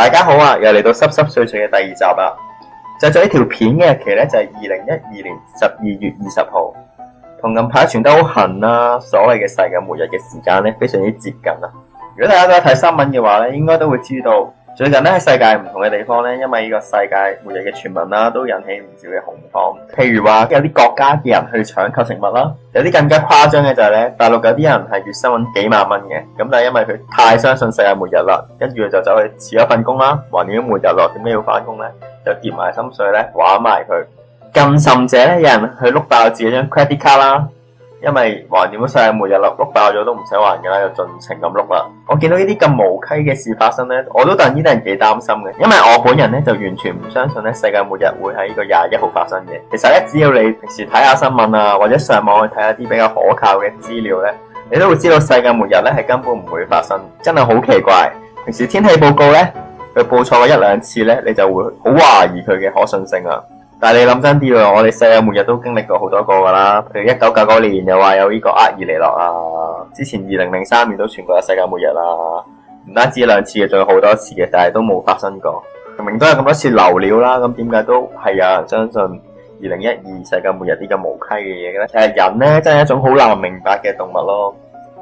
大家好啊，又嚟到濕濕碎碎嘅第二集啦。製作呢條片嘅日期咧就係2012年12月20號，同近排傳得好痕啦，所謂嘅世界末日嘅時間咧非常之接近啊。如果大家都有睇新聞嘅話咧，應該都會知道最近咧喺世界唔同嘅地方咧，因為呢個世界末日嘅傳聞啦，都引起唔少嘅恐慌。譬如話有啲國家嘅人去搶購食物啦，有啲更加誇張嘅就係咧，大陸有啲人係月薪揾幾萬蚊嘅，咁但係因為佢太相信世界末日啦，跟住佢就走去辭咗份工啦，橫掂末日咯，點解要翻工咧？就跌埋心水咧，玩埋佢。更甚者咧，有人去碌爆自己張 credit card 啦。因為橫掂都世界末日啦，碌爆咗都唔使還㗎啦，就盡情咁碌啦。我見到呢啲咁無稽嘅事發生咧，我都戥呢啲人幾擔心嘅。因為我本人咧就完全唔相信咧世界末日會喺呢個21號發生嘅。其實咧，只要你平時睇下新聞啊，或者上網去睇一啲比較可靠嘅資料咧，你都會知道世界末日咧係根本唔會發生。真係好奇怪，平時天氣報告咧佢報錯過一兩次咧，你就會好懷疑佢嘅可信性啊。但係你諗真啲喎，我哋世界末日都經歷過好多個㗎啦，譬如1999年又話有呢個厄爾尼諾啊，之前2003年都傳過有世界末日啦，唔單止一兩次嘅，仲有好多次嘅，但係都冇發生過。明明都有咁多次流料啦，咁點解都係有人相信2012世界末日啲咁無稽嘅嘢嘅咧？其實人咧真係一種好難明白嘅動物咯，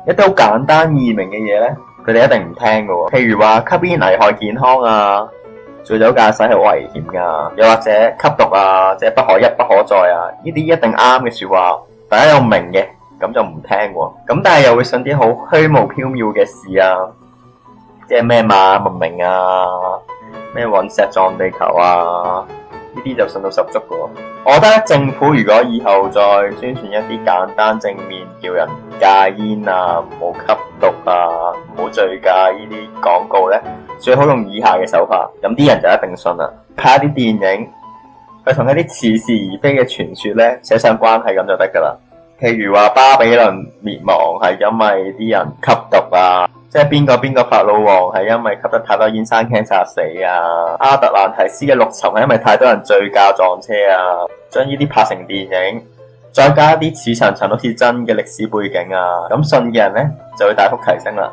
一啲好簡單易明嘅嘢咧，佢哋一定唔聽㗎喎。譬如話吸煙危害健康啊，醉酒駕駛係好危險㗎，又或者吸毒啊，即係不可一不可再啊，呢啲一定啱嘅説話，大家有明嘅咁就唔聽喎。咁但係又會信啲好虛無縹緲嘅事啊，即係咩馬文明啊，咩隕石撞地球啊，呢啲就信到十足㗎喎。我覺得政府如果以後再宣傳一啲簡單正面，叫人戒煙啊，唔好吸毒啊，唔好醉駕呢啲廣告咧，最好用以下嘅手法，咁啲人就一定信啦。拍一啲電影，去同一啲似是而非嘅傳說咧扯上關係咁就得噶啦。譬如話巴比倫滅亡係因為啲人吸毒啊，即係邊個法老王係因為吸得太多煙生 cancer 死啊，阿特蘭提斯嘅陸沉係因為太多人醉駕撞車啊，將呢啲拍成電影，再加一啲似層層好似真嘅歷史背景啊，咁信嘅人咧就會大幅提升啦。